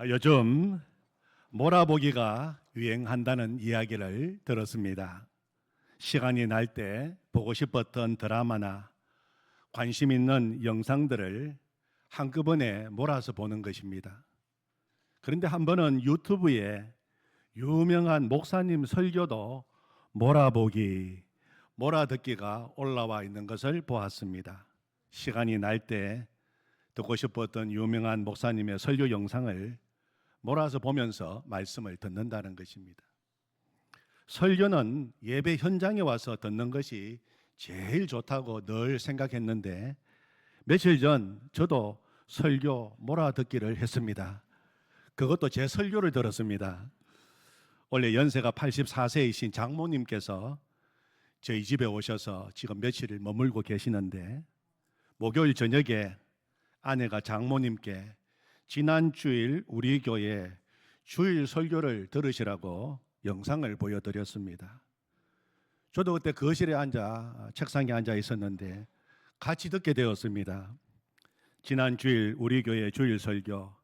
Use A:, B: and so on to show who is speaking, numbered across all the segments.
A: 요즘 몰아보기가 유행한다는 이야기를 들었습니다. 시간이 날 때 보고 싶었던 드라마나 관심 있는 영상들을 한꺼번에 몰아서 보는 것입니다. 그런데 한 번은 유튜브에 유명한 목사님 설교도 몰아보기, 몰아듣기가 올라와 있는 것을 보았습니다. 시간이 날 때 듣고 싶었던 유명한 목사님의 설교 영상을 몰아서 보면서 말씀을 듣는다는 것입니다. 설교는 예배 현장에 와서 듣는 것이 제일 좋다고 늘 생각했는데 며칠 전 저도 설교 몰아듣기를 했습니다. 그것도 제 설교를 들었습니다. 원래 연세가 84세이신 장모님께서 저희 집에 오셔서 지금 며칠을 머물고 계시는데 목요일 저녁에 아내가 장모님께 지난 주일 우리 교회 주일 설교를 들으시라고 영상을 보여드렸습니다. 저도 그때 거실에 책상에 앉아 있었는데 같이 듣게 되었습니다. 지난 주일 우리 교회 주일 설교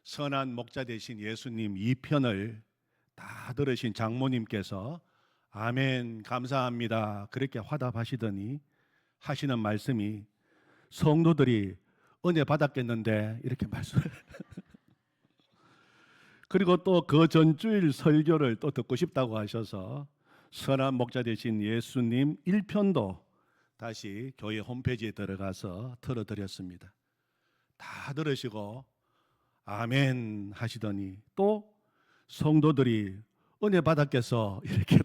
A: 선한 목자 되신 예수님 2편을 다 들으신 장모님께서 아멘 감사합니다 그렇게 화답하시더니 하시는 말씀이 성도들이 은혜 받았겠는데 이렇게 말씀을 그리고 또 그 전주일 설교를 또 듣고 싶다고 하셔서 선한 목자 되신 예수님 1편도 다시 교회 홈페이지에 들어가서 틀어드렸습니다. 다 들으시고 아멘 하시더니 또 성도들이 은혜 받았겠어 이렇게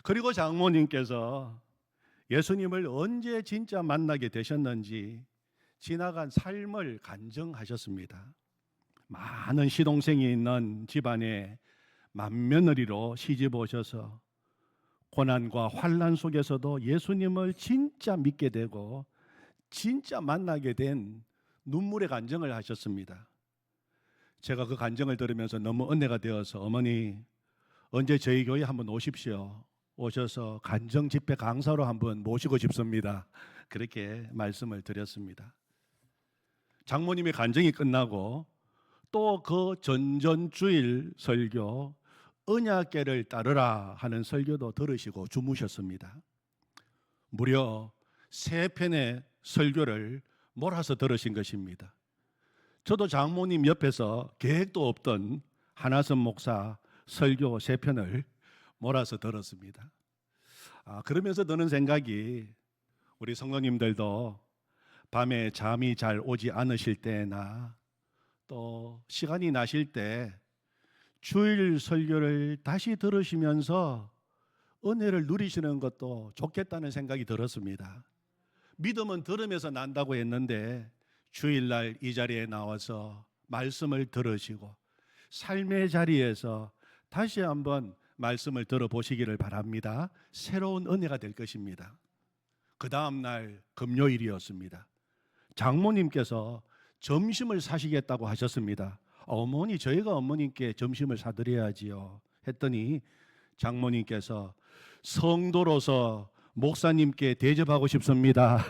A: 그리고 장모님께서 예수님을 언제 진짜 만나게 되셨는지 지나간 삶을 간증하셨습니다. 많은 시동생이 있는 집안에 맏며느리로 시집 오셔서 고난과 환난 속에서도 예수님을 진짜 믿게 되고 진짜 만나게 된 눈물의 간증을 하셨습니다. 제가 그 간증을 들으면서 너무 은혜가 되어서 어머니 언제 저희 교회 한번 오십시오. 오셔서 간증 집회 강사로 한번 모시고 싶습니다. 그렇게 말씀을 드렸습니다. 장모님의 간증이 끝나고 또 그 전전주일 설교 언약궤를 따르라 하는 설교도 들으시고 주무셨습니다. 무려 3편의 설교를 몰아서 들으신 것입니다. 저도 장모님 옆에서 계획도 없던 한하선 목사 설교 3편을 몰아서 들었습니다. 그러면서 드는 생각이 우리 성도님들도 밤에 잠이 잘 오지 않으실 때나 또 시간이 나실 때 주일 설교를 다시 들으시면서 은혜를 누리시는 것도 좋겠다는 생각이 들었습니다. 믿음은 들으면서 난다고 했는데 주일날 이 자리에 나와서 말씀을 들으시고 삶의 자리에서 다시 한번 말씀을 들어보시기를 바랍니다. 새로운 은혜가 될 것입니다. 그 다음날 금요일이었습니다. 장모님께서 점심을 사시겠다고 하셨습니다. 어머니 저희가 어머님께 점심을 사드려야지요 했더니 장모님께서 성도로서 목사님께 대접하고 싶습니다.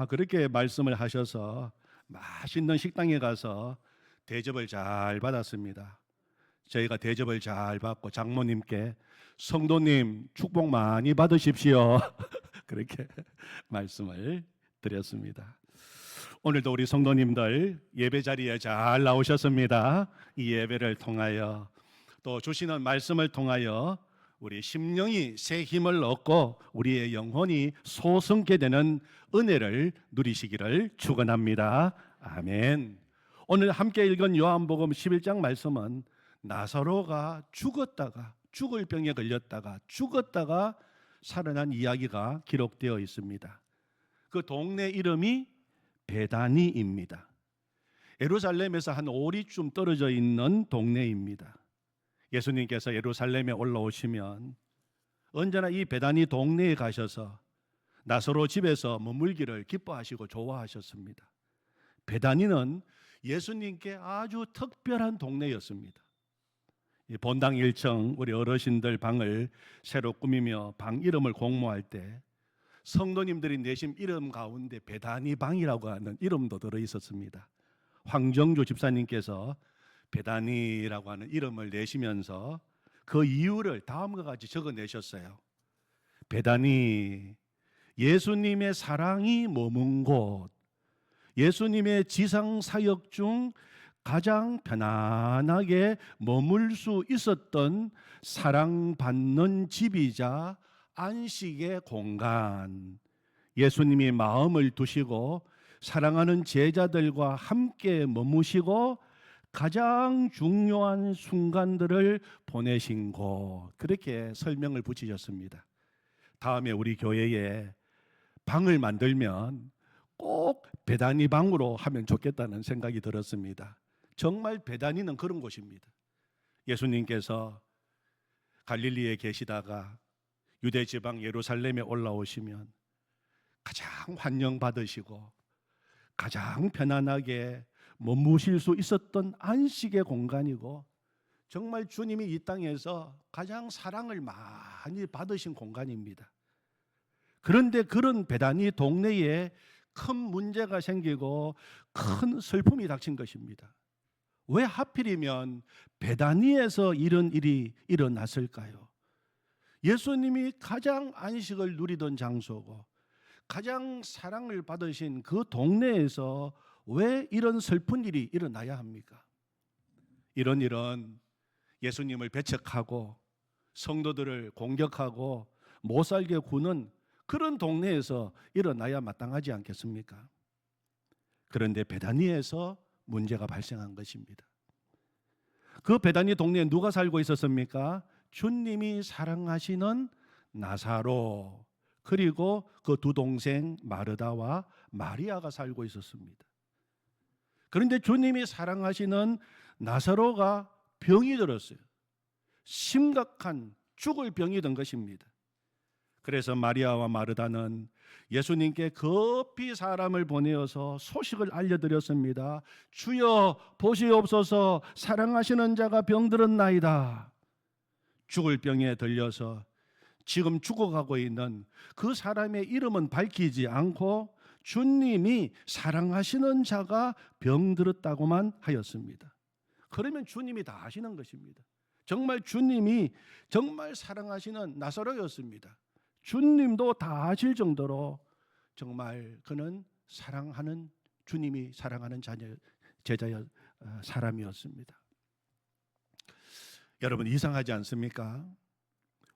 A: 그렇게 말씀을 하셔서 맛있는 식당에 가서 대접을 잘 받았습니다. 저희가 대접을 잘 받고 장모님께 성도님 축복 많이 받으십시오. 그렇게 말씀을 드렸습니다. 오늘도 우리 성도님들 예배 자리에 잘 나오셨습니다. 이 예배를 통하여 또 주시는 말씀을 통하여 우리 심령이 새 힘을 얻고 우리의 영혼이 소성케 되는 은혜를 누리시기를 축원합니다. 아멘. 오늘 함께 읽은 요한복음 11장 말씀은 나사로가 죽을 병에 걸렸다가 죽었다가 살아난 이야기가 기록되어 있습니다. 그 동네 이름이 베다니입니다. 예루살렘에서 한 5리쯤 떨어져 있는 동네입니다. 예수님께서 예루살렘에 올라오시면 언제나 이 베다니 동네에 가셔서 나사로 집에서 머물기를 기뻐하시고 좋아하셨습니다. 베다니는 예수님께 아주 특별한 동네였습니다. 본당 1층 우리 어르신들 방을 새로 꾸미며 방 이름을 공모할 때 성도님들이 내신 이름 가운데 베다니 방이라고 하는 이름도 들어 있었습니다. 황정주 집사님께서 베다니라고 하는 이름을 내시면서 그 이유를 다음과 같이 적어내셨어요. 베다니, 예수님의 사랑이 머문 곳, 예수님의 지상 사역 중 가장 편안하게 머물 수 있었던 사랑받는 집이자 안식의 공간, 예수님이 마음을 두시고 사랑하는 제자들과 함께 머무시고 가장 중요한 순간들을 보내신 곳, 그렇게 설명을 붙이셨습니다. 다음에 우리 교회에 방을 만들면 꼭 베다니 방으로 하면 좋겠다는 생각이 들었습니다. 정말 베다니는 그런 곳입니다. 예수님께서 갈릴리에 계시다가 유대 지방 예루살렘에 올라오시면 가장 환영받으시고 가장 편안하게 머무실 수 있었던 안식의 공간이고, 정말 주님이 이 땅에서 가장 사랑을 많이 받으신 공간입니다. 그런데 그런 베다니 동네에 큰 문제가 생기고 큰 슬픔이 닥친 것입니다. 왜 하필이면 베다니에서 이런 일이 일어났을까요? 예수님이 가장 안식을 누리던 장소고 가장 사랑을 받으신 그 동네에서 왜 이런 슬픈 일이 일어나야 합니까? 이런 일은 예수님을 배척하고 성도들을 공격하고 못 살게 구는 그런 동네에서 일어나야 마땅하지 않겠습니까? 그런데 베다니에서 문제가 발생한 것입니다. 그 베다니 동네에 누가 살고 있었습니까? 주님이 사랑하시는 나사로, 그리고 그 두 동생 마르다와 마리아가 살고 있었습니다. 그런데 주님이 사랑하시는 나사로가 병이 들었어요. 심각한 죽을 병이 든 것입니다. 그래서 마리아와 마르다는 예수님께 급히 사람을 보내어서 소식을 알려드렸습니다. 주여 보시옵소서, 사랑하시는 자가 병들었나이다. 죽을 병에 들려서 지금 죽어가고 있는 그 사람의 이름은 밝히지 않고 주님이 사랑하시는 자가 병들었다고만 하였습니다. 그러면 주님이 다 아시는 것입니다. 정말 주님이 정말 사랑하시는 나사로였습니다. 주님도 다 아실 정도로 정말 그는 사랑하는, 주님이 사랑하는 제자였 사람이었습니다. 여러분, 이상하지 않습니까?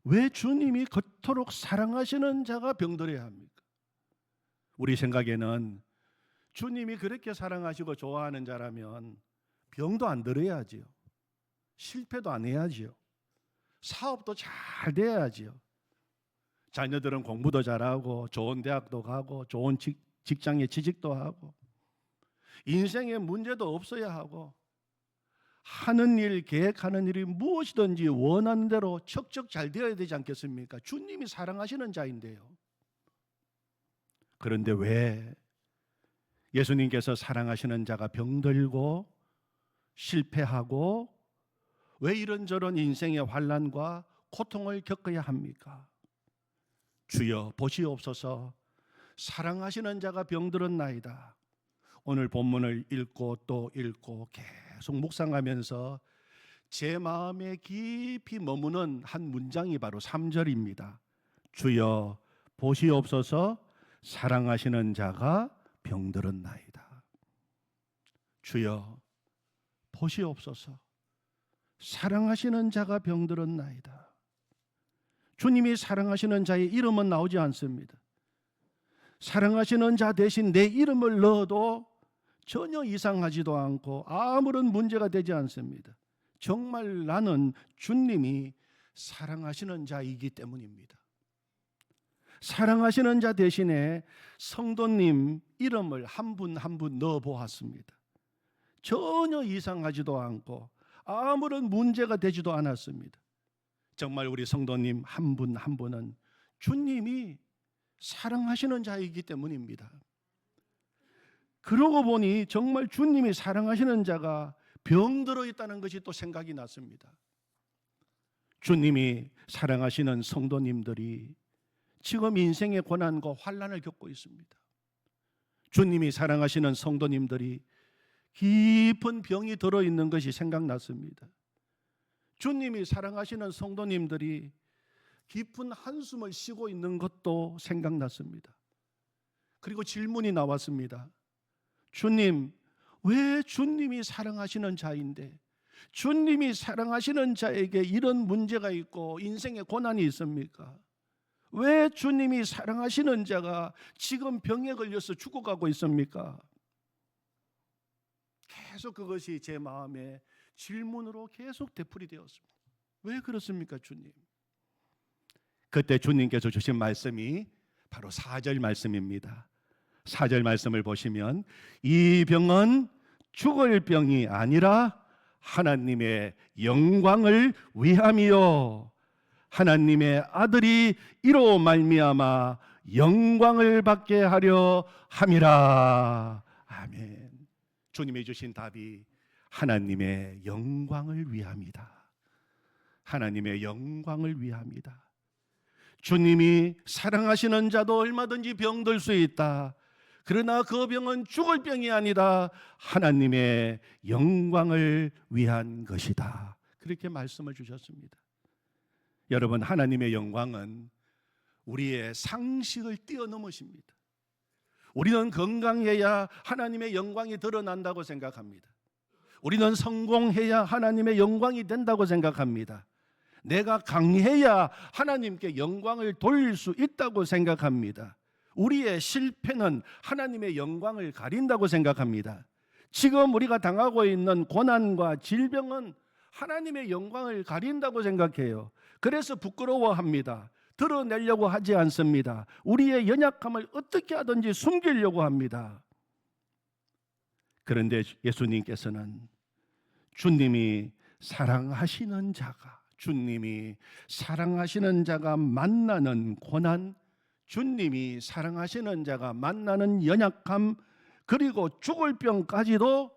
A: 왜 주님이 그토록 사랑하시는 자가 병들어야 합니까? 우리 생각에는 주님이 그렇게 사랑하시고 좋아하는 자라면 병도 안 들어야지요. 실패도 안 해야지요. 사업도 잘 돼야지요. 자녀들은 공부도 잘하고 좋은 대학도 가고 좋은 직장에 취직도 하고 인생에 문제도 없어야 하고 하는 일, 계획하는 일이 무엇이든지 원하는 대로 척척 잘 되어야 되지 않겠습니까? 주님이 사랑하시는 자인데요. 그런데 왜 예수님께서 사랑하시는 자가 병들고 실패하고 왜 이런저런 인생의 환난과 고통을 겪어야 합니까? 주여 보시옵소서, 사랑하시는 자가 병들었나이다. 오늘 본문을 읽고 또 읽고 계속 묵상하면서 제 마음에 깊이 머무는 한 문장이 바로 3절입니다. 주여 보시옵소서, 사랑하시는 자가 병들었나이다. 주여 보시옵소서, 사랑하시는 자가 병들었나이다. 주님이 사랑하시는 자의 이름은 나오지 않습니다. 사랑하시는 자 대신 내 이름을 넣어도 전혀 이상하지도 않고 아무런 문제가 되지 않습니다. 정말 나는 주님이 사랑하시는 자이기 때문입니다. 사랑하시는 자 대신에 성도님 이름을 한 분 한 분 넣어 보았습니다. 전혀 이상하지도 않고 아무런 문제가 되지도 않았습니다. 정말 우리 성도님 한 분 한 분은 주님이 사랑하시는 자이기 때문입니다. 그러고 보니 정말 주님이 사랑하시는 자가 병들어 있다는 것이 또 생각이 났습니다. 주님이 사랑하시는 성도님들이 지금 인생의 고난과 환난을 겪고 있습니다. 주님이 사랑하시는 성도님들이 깊은 병이 들어있는 것이 생각났습니다. 주님이 사랑하시는 성도님들이 깊은 한숨을 쉬고 있는 것도 생각났습니다. 그리고 질문이 나왔습니다. 주님, 왜 주님이 사랑하시는 자인데 주님이 사랑하시는 자에게 이런 문제가 있고 인생의 고난이 있습니까? 왜 주님이 사랑하시는 자가 지금 병에 걸려서 죽어가고 있습니까? 계속 그것이 제 마음에 질문으로 계속 되풀이되었습니다. 왜 그렇습니까, 주님? 그때 주님께서 주신 말씀이 바로 4절 말씀입니다. 4절 말씀을 보시면 이 병은 죽을 병이 아니라 하나님의 영광을 위함이요 하나님의 아들이 이로 말미암아 영광을 받게 하려 함이라. 아멘. 주님이 주신 답이 하나님의 영광을 위함이다. 하나님의 영광을 위함이다. 주님이 사랑하시는 자도 얼마든지 병들 수 있다. 그러나 그 병은 죽을 병이 아니라 하나님의 영광을 위한 것이다. 그렇게 말씀을 주셨습니다. 여러분, 하나님의 영광은 우리의 상식을 뛰어넘으십니다. 우리는 건강해야 하나님의 영광이 드러난다고 생각합니다. 우리는 성공해야 하나님의 영광이 된다고 생각합니다. 내가 강해야 하나님께 영광을 돌릴 수 있다고 생각합니다. 우리의 실패는 하나님의 영광을 가린다고 생각합니다. 지금 우리가 당하고 있는 고난과 질병은 하나님의 영광을 가린다고 생각해요. 그래서 부끄러워합니다. 드러내려고 하지 않습니다. 우리의 연약함을 어떻게 하든지 숨기려고 합니다. 그런데 예수님께서는 주님이 사랑하시는 자가 만나는 고난, 주님이 사랑하시는 자가 만나는 연약함, 그리고 죽을 병까지도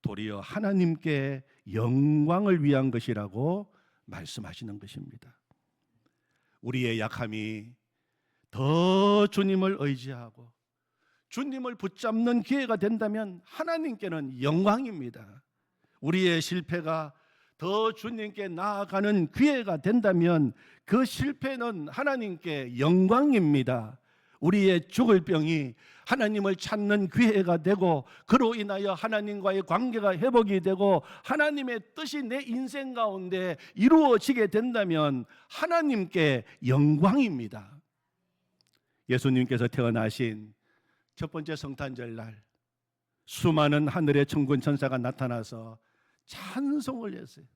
A: 도리어 하나님께 영광을 위한 것이라고 말씀하시는 것입니다. 우리의 약함이 더 주님을 의지하고 주님을 붙잡는 기회가 된다면 하나님께는 영광입니다. 우리의 실패가 더 주님께 나아가는 기회가 된다면 그 실패는 하나님께 영광입니다. 우리의 죽을 병이 하나님을 찾는 기회가 되고 그로 인하여 하나님과의 관계가 회복이 되고 하나님의 뜻이 내 인생 가운데 이루어지게 된다면 하나님께 영광입니다. 예수님께서 태어나신 첫 번째 성탄절 날 수많은 하늘의 천군 천사가 나타나서 찬송을 했어요.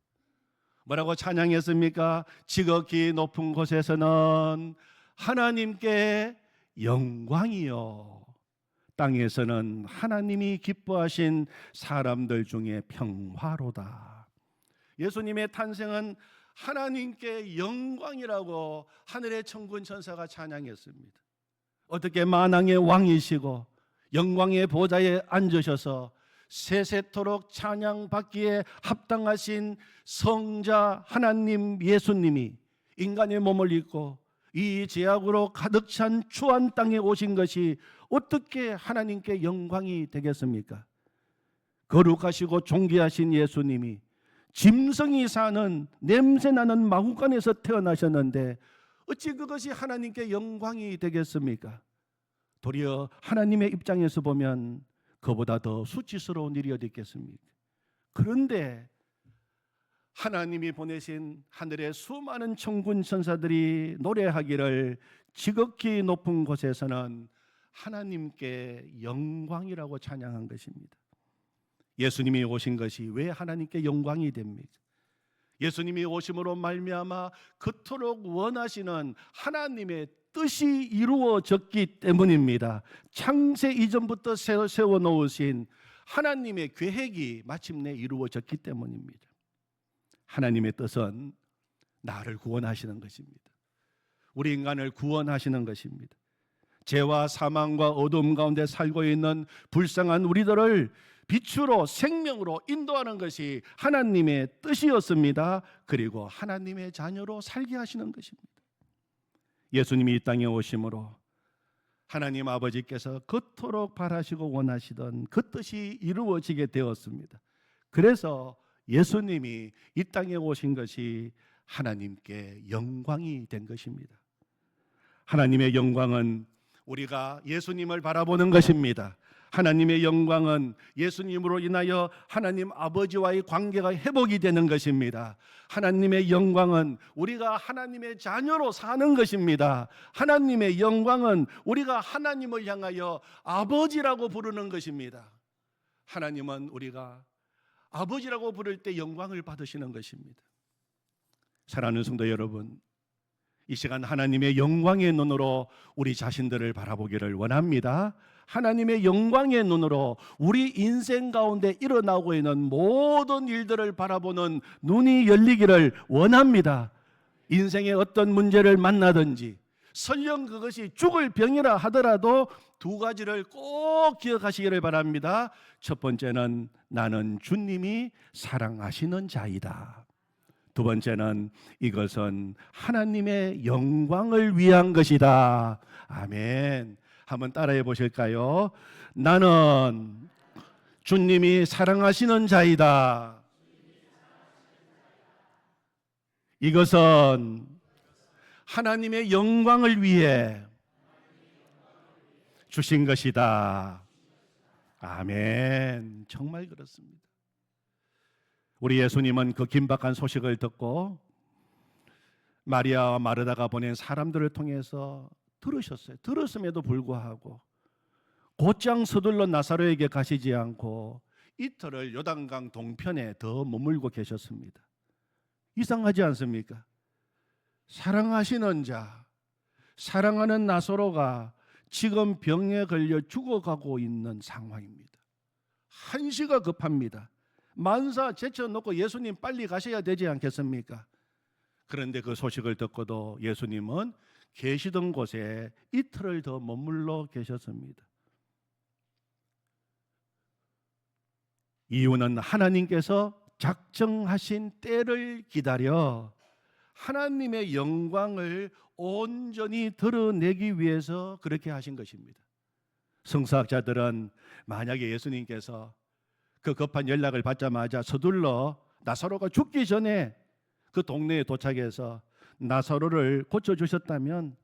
A: 뭐라고 찬양했습니까? 지극히 높은 곳에서는 하나님께 영광이요, 땅에서는 하나님이 기뻐하신 사람들 중에 평화로다. 예수님의 탄생은 하나님께 영광이라고 하늘의 천군 천사가 찬양했습니다. 어떻게 만왕의 왕이시고 영광의 보좌에 앉으셔서 세세토록 찬양받기에 합당하신 성자 하나님 예수님이 인간의 몸을 입고 이 죄악으로 가득 찬 추한 땅에 오신 것이 어떻게 하나님께 영광이 되겠습니까? 거룩하시고 존귀하신 예수님이 짐승이 사는 냄새나는 마구간에서 태어나셨는데 어찌 그것이 하나님께 영광이 되겠습니까? 도리어 하나님의 입장에서 보면 그보다 더 수치스러운 일이 어디 있겠습니까? 그런데 하나님이 보내신 하늘의 수많은 천군 천사들이 노래하기를 지극히 높은 곳에서는 하나님께 영광이라고 찬양한 것입니다. 예수님이 오신 것이 왜 하나님께 영광이 됩니까? 예수님이 오심으로 말미암아 그토록 원하시는 하나님의 뜻이 이루어졌기 때문입니다. 창세 이전부터 세워놓으신 하나님의 계획이 마침내 이루어졌기 때문입니다. 하나님의 뜻은 나를 구원하시는 것입니다. 우리 인간을 구원하시는 것입니다. 죄와 사망과 어둠 가운데 살고 있는 불쌍한 우리들을 빛으로 생명으로 인도하는 것이 하나님의 뜻이었습니다. 그리고 하나님의 자녀로 살게 하시는 것입니다. 예수님이 이 땅에 오심으로 하나님 아버지께서 그토록 바라시고 원하시던 그 뜻이 이루어지게 되었습니다. 그래서 예수님이 이 땅에 오신 것이 하나님께 영광이 된 것입니다. 하나님의 영광은 우리가 예수님을 바라보는 것입니다. 하나님의 영광은 예수님으로 인하여 하나님 아버지와의 관계가 회복이 되는 것입니다. 하나님의 영광은 우리가 하나님의 자녀로 사는 것입니다. 하나님의 영광은 우리가 하나님을 향하여 아버지라고 부르는 것입니다. 하나님은 우리가 아버지라고 부를 때 영광을 받으시는 것입니다. 사랑하는 성도 여러분, 이 시간 하나님의 영광의 눈으로 우리 자신들을 바라보기를 원합니다. 하나님의 영광의 눈으로 우리 인생 가운데 일어나고 있는 모든 일들을 바라보는 눈이 열리기를 원합니다. 인생의 어떤 문제를 만나든지 설령 그것이 죽을 병이라 하더라도 두 가지를 꼭 기억하시기를 바랍니다. 첫 번째는 나는 주님이 사랑하시는 자이다. 두 번째는 이것은 하나님의 영광을 위한 것이다. 아멘. 한번 따라해 보실까요? 나는 주님이 사랑하시는 자이다. 이것은 하나님의 영광을 위해 주신 것이다. 아멘. 정말 그렇습니다. 우리 예수님은 그 긴박한 소식을 듣고 마리아와 마르다가 보낸 사람들을 통해서 들으셨어요. 들었음에도 불구하고 곧장 서둘러 나사로에게 가시지 않고 이틀을 요단강 동편에 더 머물고 계셨습니다. 이상하지 않습니까? 사랑하시는 자, 사랑하는 나사로가 지금 병에 걸려 죽어가고 있는 상황입니다. 한시가 급합니다. 만사 제쳐놓고 예수님 빨리 가셔야 되지 않겠습니까? 그런데 그 소식을 듣고도 예수님은 계시던 곳에 이틀을 더 머물러 계셨습니다. 이유는 하나님께서 작정하신 때를 기다려 하나님의 영광을 온전히 드러내기 위해서 그렇게 하신 것입니다. 성서학자들은 만약에 예수님께서 그 급한 연락을 받자마자 서둘러 나사로가 죽기 전에 그 동네에 도착해서 나사로를 고쳐주셨다면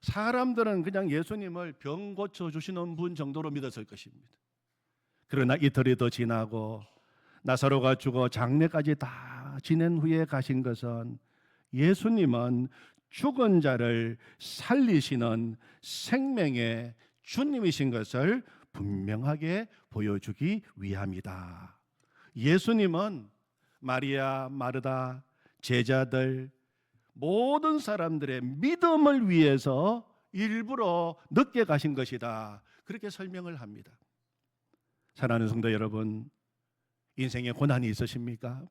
A: 사람들은 그냥 예수님을 병 고쳐주시는 분 정도로 믿었을 것입니다. 그러나 이틀이 더 지나고 나사로가 죽어 장례까지 다 지낸 후에 가신 것은 예수님은 죽은 자를 살리시는 생명의 주님이신 것을 분명하게 보여주기 위함이다. 예수님은 마리아, 마르다, 제자들 모든 사람들의 믿음을 위해서 일부러 늦게 가신 것이다. 그렇게 설명을 합니다. 사랑하는 성도 여러분, 인생에 고난이 있으십니까?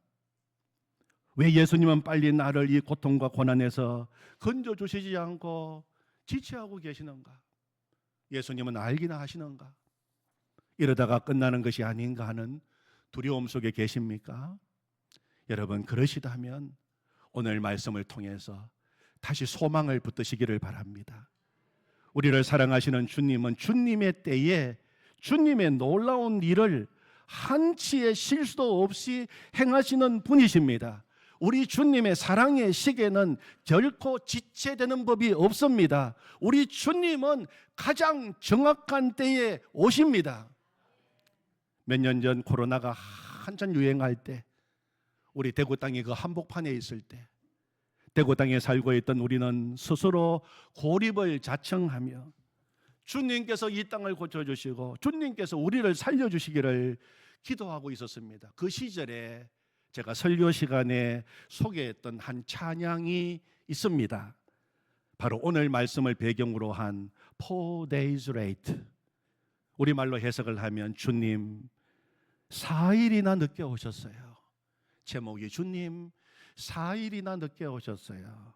A: 왜 예수님은 빨리 나를 이 고통과 고난에서 건져주시지 않고 지체하고 계시는가? 예수님은 알기나 하시는가? 이러다가 끝나는 것이 아닌가 하는 두려움 속에 계십니까? 여러분, 그러시다면 오늘 말씀을 통해서 다시 소망을 붙드시기를 바랍니다. 우리를 사랑하시는 주님은 주님의 때에 주님의 놀라운 일을 한치의 실수도 없이 행하시는 분이십니다. 우리 주님의 사랑의 시계는 결코 지체되는 법이 없습니다. 우리 주님은 가장 정확한 때에 오십니다. 몇 년 전 코로나가 한참 유행할 때 우리 대구 땅이 그 한복판에 있을 때 대구 땅에 살고 있던 우리는 스스로 고립을 자청하며 주님께서 이 땅을 고쳐주시고 주님께서 우리를 살려주시기를 기도하고 있었습니다. 그 시절에 제가 설교 시간에 소개했던 한 찬양이 있습니다. 바로 오늘 말씀을 배경으로 한 4 days late, 우리말로 해석을 하면 주님 4일이나 늦게 오셨어요. 제목이 주님 4일이나 늦게 오셨어요.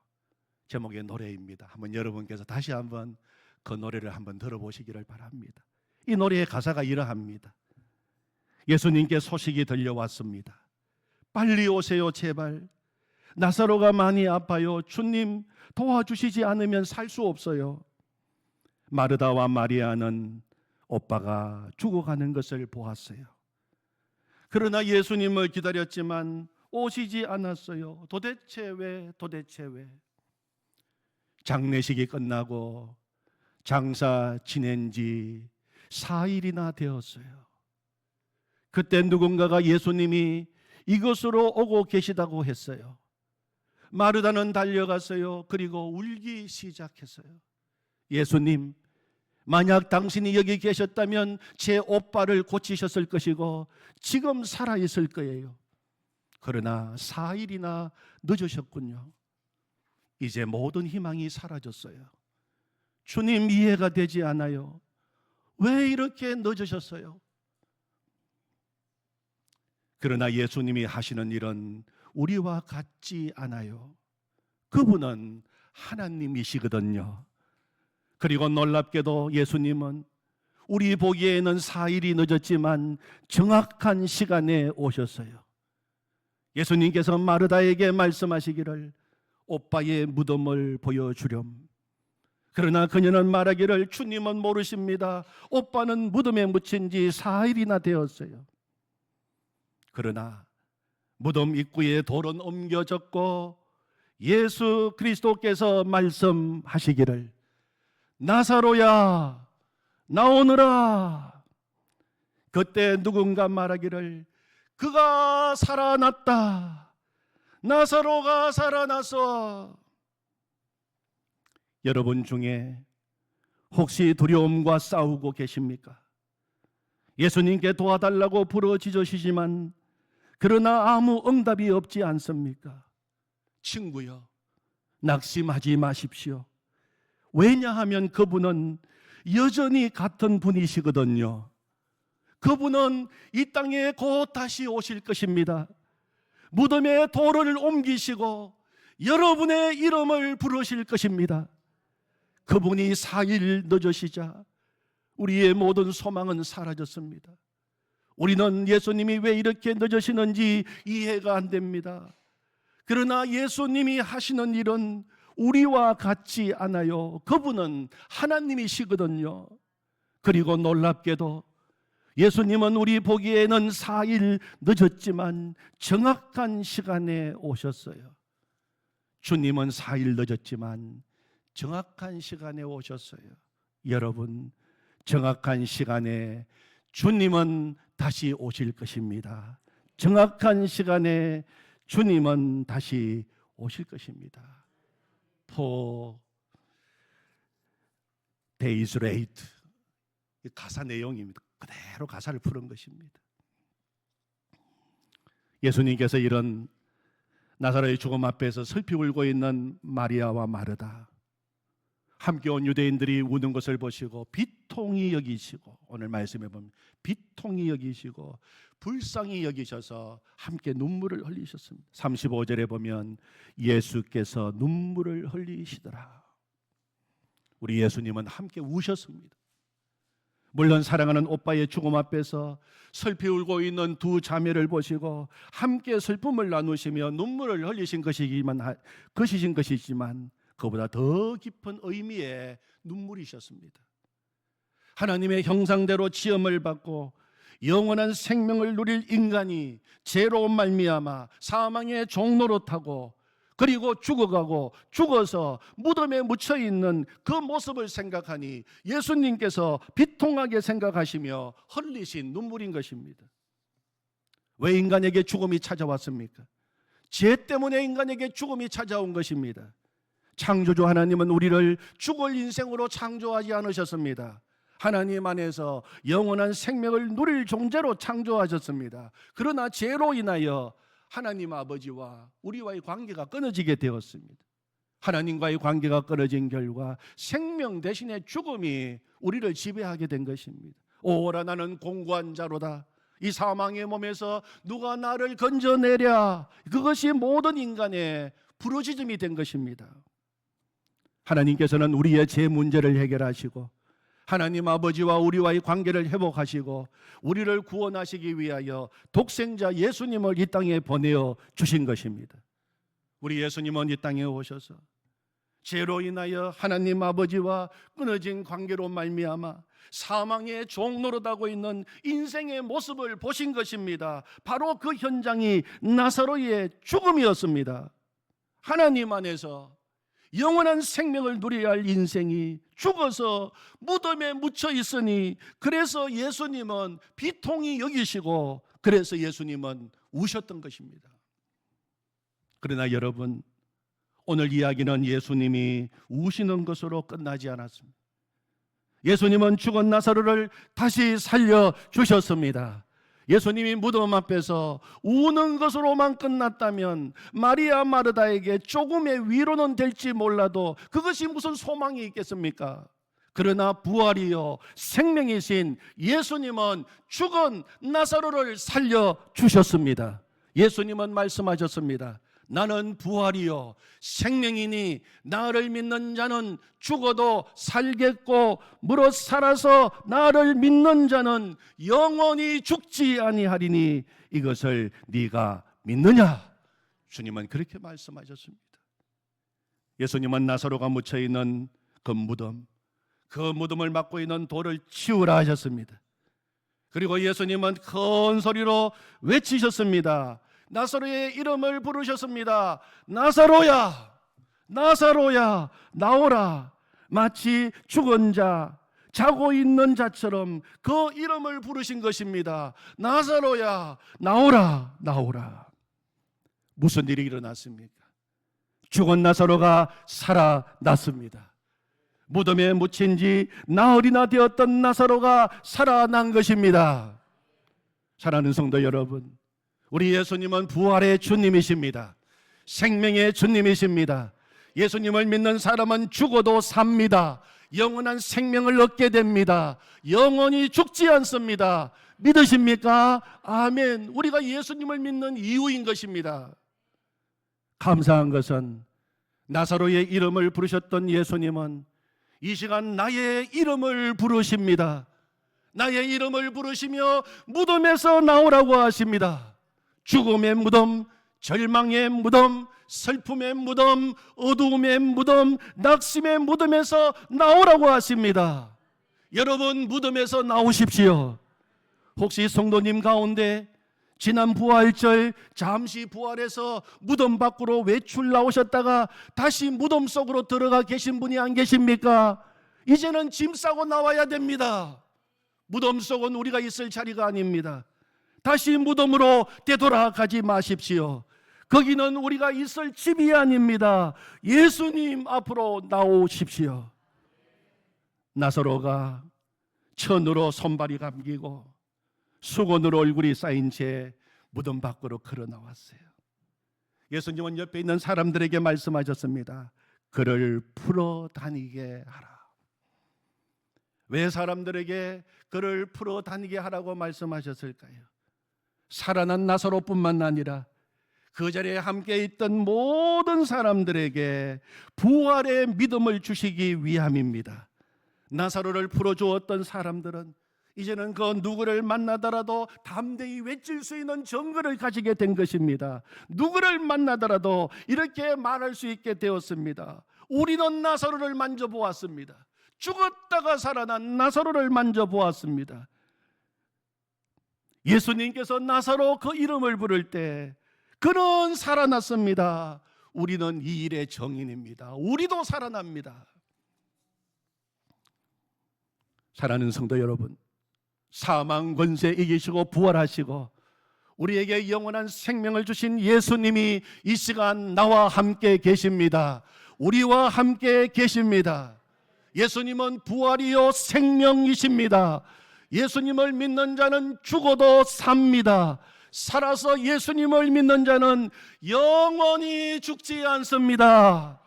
A: 제목의 노래입니다. 한번 여러분께서 다시 한번 그 노래를 한번 들어보시기를 바랍니다. 이 노래의 가사가 이러합니다. 예수님께 소식이 들려왔습니다. 빨리 오세요 제발. 나사로가 많이 아파요. 주님 도와주시지 않으면 살 수 없어요. 마르다와 마리아는 오빠가 죽어가는 것을 보았어요. 그러나 예수님을 기다렸지만 오시지 않았어요. 도대체 왜? 장례식이 끝나고 장사 지낸 지 4일이나 되었어요. 그때 누군가가 예수님이 이곳으로 오고 계시다고 했어요. 마르다는 달려갔어요. 그리고 울기 시작했어요. 예수님, 만약 당신이 여기 계셨다면 제 오빠를 고치셨을 것이고 지금 살아있을 거예요. 그러나 4일이나 늦으셨군요. 이제 모든 희망이 사라졌어요. 주님, 이해가 되지 않아요. 왜 이렇게 늦으셨어요? 그러나 예수님이 하시는 일은 우리와 같지 않아요. 그분은 하나님이시거든요. 그리고 놀랍게도 예수님은 우리 보기에는 4일이 늦었지만 정확한 시간에 오셨어요. 예수님께서 마르다에게 말씀하시기를 오빠의 무덤을 보여주렴. 그러나 그녀는 말하기를 주님은 모르십니다. 오빠는 무덤에 묻힌 지 4일이나 되었어요. 그러나 무덤 입구에 돌은 옮겨졌고 예수 그리스도께서 말씀하시기를 나사로야 나오너라. 그때 누군가 말하기를 그가 살아났다. 나사로가 살아났어. 여러분 중에 혹시 두려움과 싸우고 계십니까? 예수님께 도와달라고 부르짖으시지만 그러나 아무 응답이 없지 않습니까? 친구여, 낙심하지 마십시오. 왜냐하면 그분은 여전히 같은 분이시거든요. 그분은 이 땅에 곧 다시 오실 것입니다. 무덤에 돌을 옮기시고 여러분의 이름을 부르실 것입니다. 그분이 4일 늦으시자 우리의 모든 소망은 사라졌습니다. 우리는 예수님이 왜 이렇게 늦으시는지 이해가 안 됩니다. 그러나 예수님이 하시는 일은 우리와 같지 않아요. 그분은 하나님이시거든요. 그리고 놀랍게도 예수님은 우리 보기에는 4일 늦었지만 정확한 시간에 오셨어요. 주님은 4일 늦었지만 정확한 시간에 오셨어요. 여러분, 정확한 시간에 주님은 다시 오실 것입니다. 정확한 시간에 주님은 다시 오실 것입니다. For days late. 가사 내용입니다. 그대로 가사를 푸는 것입니다. 예수님께서 이런 나사로의 죽음 앞에서 슬피 울고 있는 마리아와 마르다, 함께 온 유대인들이 우는 것을 보시고 비통히 여기시고, 오늘 말씀해 보면 비통히 여기시고 불쌍히 여기셔서 함께 눈물을 흘리셨습니다. 35절에 보면 예수께서 눈물을 흘리시더라. 우리 예수님은 함께 우셨습니다. 물론 사랑하는 오빠의 죽음 앞에서 슬피 울고 있는 두 자매를 보시고 함께 슬픔을 나누시며 눈물을 흘리신 것이지만 그보다 더 깊은 의미의 눈물이셨습니다. 하나님의 형상대로 지음을 받고 영원한 생명을 누릴 인간이 죄로 말미암아 사망의 종로로 타고 그리고 죽어가고 죽어서 무덤에 묻혀있는 그 모습을 생각하니 예수님께서 비통하게 생각하시며 흘리신 눈물인 것입니다. 왜 인간에게 죽음이 찾아왔습니까? 죄 때문에 인간에게 죽음이 찾아온 것입니다. 창조주 하나님은 우리를 죽을 인생으로 창조하지 않으셨습니다. 하나님 안에서 영원한 생명을 누릴 존재로 창조하셨습니다. 그러나 죄로 인하여 하나님 아버지와 우리와의 관계가 끊어지게 되었습니다. 하나님과의 관계가 끊어진 결과 생명 대신에 죽음이 우리를 지배하게 된 것입니다. 오라 나는 공고한 자로다. 이 사망의 몸에서 누가 나를 건져내랴. 그것이 모든 인간의 부르짖음이 된 것입니다. 하나님께서는 우리의 죄 문제를 해결하시고 하나님 아버지와 우리와의 관계를 회복하시고 우리를 구원하시기 위하여 독생자 예수님을 이 땅에 보내어 주신 것입니다. 우리 예수님은 이 땅에 오셔서 죄로 인하여 하나님 아버지와 끊어진 관계로 말미암아 사망의 종노릇하고 있는 인생의 모습을 보신 것입니다. 바로 그 현장이 나사로의 죽음이었습니다. 하나님 안에서 영원한 생명을 누려야 할 인생이 죽어서 무덤에 묻혀 있으니, 그래서 예수님은 비통히 여기시고, 그래서 예수님은 우셨던 것입니다. 그러나 여러분, 오늘 이야기는 예수님이 우시는 것으로 끝나지 않았습니다. 예수님은 죽은 나사로를 다시 살려주셨습니다. 예수님이 무덤 앞에서 우는 것으로만 끝났다면 마리아 마르다에게 조금의 위로는 될지 몰라도 그것이 무슨 소망이 있겠습니까? 그러나 부활이요 생명이신 예수님은 죽은 나사로를 살려주셨습니다. 예수님은 말씀하셨습니다. 나는 부활이요 생명이니 나를 믿는 자는 죽어도 살겠고 무릇 살아서 나를 믿는 자는 영원히 죽지 아니하리니 이것을 네가 믿느냐? 주님은 그렇게 말씀하셨습니다. 예수님은 나사로가 묻혀있는 그 무덤을 막고 있는 돌을 치우라 하셨습니다. 그리고 예수님은 큰 소리로 외치셨습니다. 나사로의 이름을 부르셨습니다. 나사로야, 나사로야, 나오라. 마치 죽은 자, 자고 있는 자처럼 그 이름을 부르신 것입니다. 나사로야, 나오라, 나오라. 무슨 일이 일어났습니까? 죽은 나사로가 살아났습니다. 무덤에 묻힌 지 나흘이나 되었던 나사로가 살아난 것입니다. 사랑하는 성도 여러분, 우리 예수님은 부활의 주님이십니다. 생명의 주님이십니다. 예수님을 믿는 사람은 죽어도 삽니다. 영원한 생명을 얻게 됩니다. 영원히 죽지 않습니다. 믿으십니까? 아멘. 우리가 예수님을 믿는 이유인 것입니다. 감사한 것은 나사로의 이름을 부르셨던 예수님은 이 시간 나의 이름을 부르십니다. 나의 이름을 부르시며 무덤에서 나오라고 하십니다. 죽음의 무덤, 절망의 무덤, 슬픔의 무덤, 어두움의 무덤, 낙심의 무덤에서 나오라고 하십니다. 여러분, 무덤에서 나오십시오. 혹시 성도님 가운데 지난 부활절 잠시 부활해서 무덤 밖으로 외출 나오셨다가 다시 무덤 속으로 들어가 계신 분이 안 계십니까? 이제는 짐 싸고 나와야 됩니다. 무덤 속은 우리가 있을 자리가 아닙니다. 다시 무덤으로 되돌아가지 마십시오. 거기는 우리가 있을 집이 아닙니다. 예수님 앞으로 나오십시오. 나사로가 천으로 손발이 감기고 수건으로 얼굴이 쌓인 채 무덤 밖으로 걸어 나왔어요. 예수님은 옆에 있는 사람들에게 말씀하셨습니다. 그를 풀어 다니게 하라. 왜 사람들에게 그를 풀어 다니게 하라고 말씀하셨을까요? 살아난 나사로뿐만 아니라 그 자리에 함께 있던 모든 사람들에게 부활의 믿음을 주시기 위함입니다. 나사로를 풀어주었던 사람들은 이제는 그 누구를 만나더라도 담대히 외칠 수 있는 정거를 가지게 된 것입니다. 누구를 만나더라도 이렇게 말할 수 있게 되었습니다. 우리는 나사로를 만져보았습니다. 죽었다가 살아난 나사로를 만져보았습니다. 예수님께서 나사로 그 이름을 부를 때 그는 살아났습니다. 우리는 이 일의 정인입니다. 우리도 살아납니다. 사랑하는 성도 여러분, 사망 권세 이기시고 부활하시고 우리에게 영원한 생명을 주신 예수님이 이 시간 나와 함께 계십니다. 우리와 함께 계십니다. 예수님은 부활이요 생명이십니다. 예수님을 믿는 자는 죽어도 삽니다. 살아서 예수님을 믿는 자는 영원히 죽지 않습니다.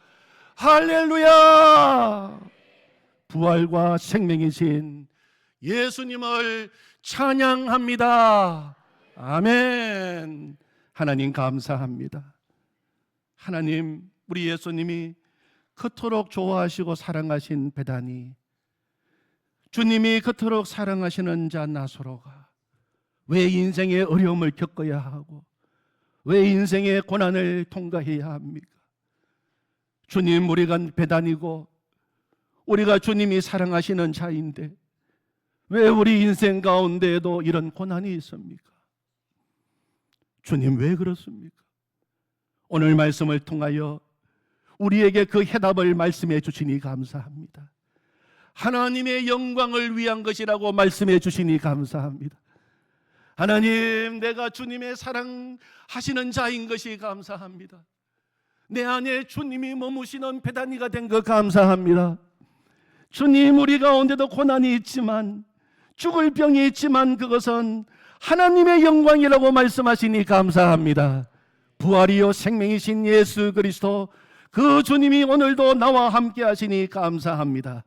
A: 할렐루야! 부활과 생명이신 예수님을 찬양합니다. 아멘. 하나님 감사합니다. 하나님, 우리 예수님이 그토록 좋아하시고 사랑하신 베다니, 주님이 그토록 사랑하시는 자 나사로가 왜 인생의 어려움을 겪어야 하고 왜 인생의 고난을 통과해야 합니까? 주님, 우리가 배단이고 우리가 주님이 사랑하시는 자인데 왜 우리 인생 가운데에도 이런 고난이 있습니까? 주님, 왜 그렇습니까? 오늘 말씀을 통하여 우리에게 그 해답을 말씀해 주시니 감사합니다. 하나님의 영광을 위한 것이라고 말씀해 주시니 감사합니다. 하나님, 내가 주님의 사랑하시는 자인 것이 감사합니다. 내 안에 주님이 머무시는 배단이가 된 것 감사합니다. 주님, 우리 가운데도 고난이 있지만, 죽을 병이 있지만 그것은 하나님의 영광이라고 말씀하시니 감사합니다. 부활이요 생명이신 예수 그리스도, 그 주님이 오늘도 나와 함께 하시니 감사합니다.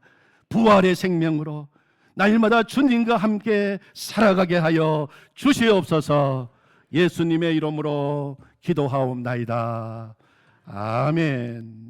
A: 부활의 생명으로 날마다 주님과 함께 살아가게 하여 주시옵소서. 예수님의 이름으로 기도하옵나이다. 아멘.